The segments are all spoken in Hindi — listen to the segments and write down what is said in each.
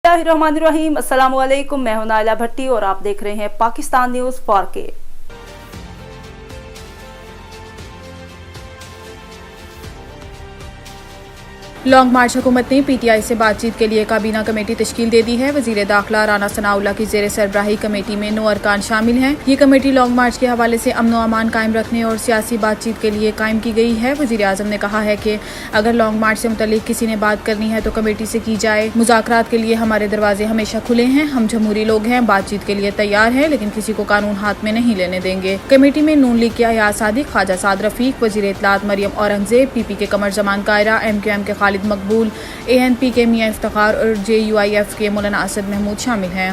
बिस्मिल्लाहिर्रहमानिर्रहीम, अस्सलाम वालेकुम। मैं हूं नाइला भट्टी और आप देख रहे हैं पाकिस्तान न्यूज़ 4K। लॉन्ग मार्च हुकूमत ने पीटीआई से बातचीत के लिए काबीना कमेटी तश्कील दे दी है। वजीर दाखिला राना सनाउल्लाह की जेर सरबराही कमेटी में 9 अरकान शामिल हैं। ये कमेटी लॉन्ग मार्च के हवाले से अमन व अमान कायम रखने और सियासी बातचीत के लिए कायम की गई है। वजीर आजम ने कहा है कि अगर लॉन्ग मार्च से मुतल्लिक किसी ने बात करनी है तो कमेटी से की जाए। मुज़ाकरात के लिए हमारे दरवाजे हमेशा खुले हैं। हम जमहूरी लोग हैं, बातचीत के लिए तैयार हैं, लेकिन किसी को कानून हाथ में नहीं लेने देंगे। कमेटी में नून लीग के अयाज सादिक, ख्वाजा साद रफीक, वजीर इत्तलात मरियम औरंगजेब, पीपी के कमर जमान कायरा, MQM के खालिद मकबूल, ANP के मियां इफ्तिखार और JUIF के मौलाना असद महमूद शामिल हैं।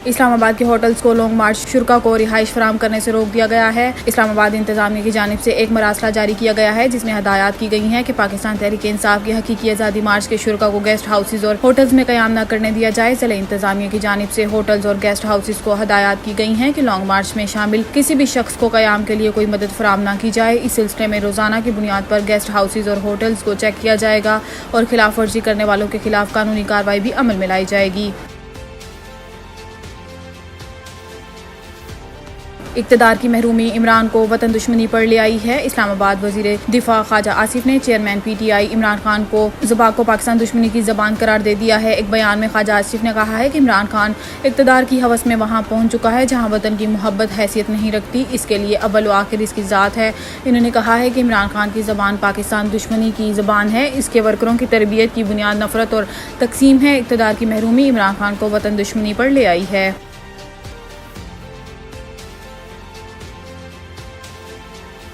इस्लामाबाद के होटल्स को लॉन्ग मार्च शुरा को रिहाइश फराम करने से रोक दिया गया है। इस्लामाबाद इंतजामिया की जानिब से एक मरासला जारी किया गया है जिसमें हदायत की गई हैं कि पाकिस्तान तहरीक इंसाफ की हकीकी आज़ादी मार्च के शुरा को गेस्ट हाउसेज और होटल्स में क़याम न करने दिया जाए। ज़िला इंतजामिया की जानिब से होटल्स और गेस्ट हाउसेज को हदायत की गई हैं कि लॉन्ग मार्च में शामिल किसी भी शख्स को क़याम के लिए कोई मदद फराम न की जाए। इस सिलसिले में रोज़ाना की बुनियाद पर गेस्ट हाउसेज और होटल्स को चेक किया जाएगा और खिलाफ वर्जी करने वालों के खिलाफ कानूनी कार्रवाई भी अमल में लाई जाएगी। इक़्तिदार की महरूमी इमरान को वतन दुश्मनी पर ले आई है। इस्लामाबाद वजीर दिफा ख्वाजा आसिफ ने चेयरमैन PTI इमरान खान को ज़बान को पाकिस्तान दुश्मनी की ज़बान करार दे दिया है। एक बयान में ख्वाजा आसिफ ने कहा है कि इमरान खान इक़्तिदार की हवस में वहाँ पहुँच चुका है जहाँ वतन की मोहब्बत हैसियत नहीं रखती। इसके लिए अव्वल व आखिर इसकी ज़ात है। इन्होंने कहा है कि इमरान खान की ज़बान पाकिस्तान दुश्मनी की ज़बान है। इसके वर्करों की तरबियत की बुनियाद नफरत और तकसीम है। इक़्तिदार की महरूमी इमरान खान को वतन दुश्मनी पर ले आई है।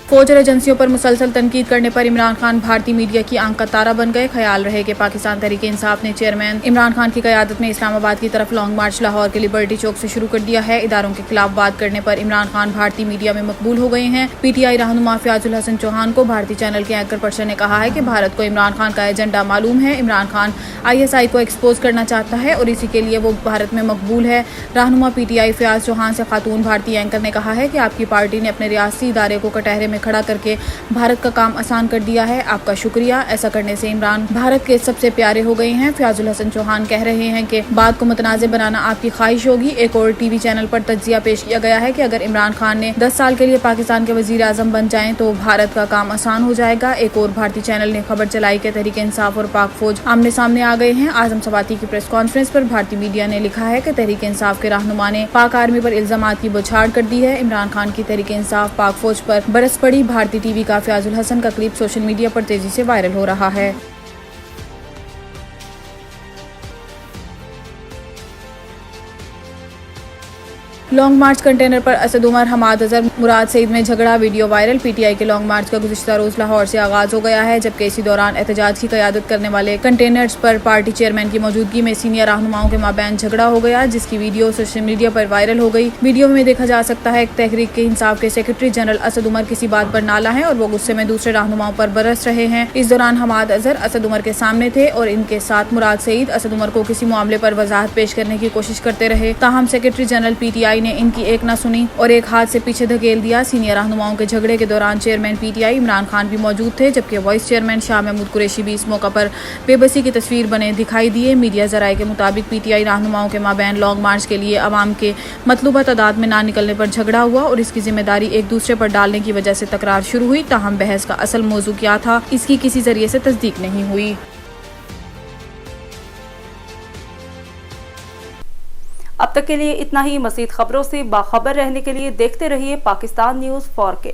फौज और एजेंसियों पर मुसलसल तनकीद करने पर इमरान खान भारतीय मीडिया की आंख का तारा बन गए। ख्याल रहे कि पाकिस्तान तहरीक इंसाफ ने चेयरमैन इमरान खान की क़यादत में इस्लामाबाद की तरफ लॉन्ग मार्च लाहौर के लिबर्टी चौक से शुरू कर दिया है। इदारों के खिलाफ बात करने पर इमरान खान भारतीय मीडिया में मकबूल हो गए हैं। PTI रहनुमा फ़याज़ुल हसन चौहान को भारतीय चैनल के एंकर पर्सन ने कहा है कि भारत को इमरान खान का एजेंडा मालूम है। इमरान खान ISI को एक्सपोज करना चाहता है और इसी के लिए वो भारत में मकबूल है। रहनुमा PTI फ़याज़ चौहान से खातून भारतीय एंकर ने कहा है कि आपकी पार्टी ने अपने रियासती इदारे को कटहरे में खड़ा करके भारत का काम आसान कर दिया है। आपका शुक्रिया। ऐसा करने से इमरान भारत के सबसे प्यारे हो गए हैं। फ़याज़ुल हसन चौहान कह रहे हैं कि बात को मुतनाज़ बनाना आपकी ख्वाहिश होगी। एक और TV चैनल पर तज्जिया पेश किया गया है कि अगर इमरान खान ने 10 साल के लिए पाकिस्तान के वज़ीर आज़म बन जाएं तो भारत का काम आसान हो जाएगा। एक और भारतीय चैनल ने खबर चलाई कि तहरीक इंसाफ और पाक फौज आमने सामने आ गए हैं। आज़म सवाती की प्रेस कॉन्फ्रेंस पर भारतीय मीडिया ने लिखा है कि तहरीक इंसाफ के रहनुमा ने पाक आर्मी पर इल्जामात की बौछार कर दी है। इमरान खान की तहरीक इंसाफ पाक फौज पर बरस पड़ी। भारतीय TV का फ़याज़ुल हसन का क्लिप सोशल मीडिया पर तेजी से वायरल हो रहा है। लॉन्ग मार्च कंटेनर पर असद उमर, हमाद अजहर, मुराद सईद में झगड़ा, वीडियो वायरल। PTI के लॉन्ग मार्च का गुज़िश्ता रोज़ लाहौर से आगाज हो गया है, जबकि इसी दौरान एहतजाज की क़यादत करने वाले कंटेनर्स पर पार्टी चेयरमैन की मौजूदगी में सीनियर रहनुमाओं के माबैन झगड़ा हो गया, जिसकी वीडियो सोशल मीडिया पर वायरल हो गई। वीडियो में देखा जा सकता है तहरीक के इंसाफ के सेक्रेटरी जनरल असद उमर किसी बात पर नाला है और वो गुस्से में दूसरे रहनुमाओं पर बरस रहे हैं। इस दौरान हमाद अजहर असद उमर के सामने थे और इनके साथ मुराद सईद असद उमर को किसी मामले पर वजाहत पेश करने की कोशिश करते रहे। ताहम सेक्रेटरी जनरल PTI ने इनकी एक न सुनी और एक हाथ से पीछे धकेल दिया। सीनियर रहनुमाओं के झगड़े के दौरान चेयरमैन PTI इमरान खान भी मौजूद थे, जबकि वाइस चेयरमैन शाह महमूद कुरैशी भी इस मौका पर बेबसी की तस्वीर बने दिखाई दिए। मीडिया ज़राए के मुताबिक PTI रहनुमाओं के माबैन लॉन्ग मार्च के लिए अवाम के मतलूबा तादाद में ना निकलने पर झगड़ा हुआ और इसकी जिम्मेदारी एक दूसरे पर डालने की वजह से तकरार शुरू हुई। ताहम बहस का असल मौजू क्या था, इसकी किसी जरिए से तस्दीक नहीं हुई। अब तक के लिए इतना ही। मज़ीद खबरों से बाखबर रहने के लिए देखते रहिए पाकिस्तान न्यूज़ 4K।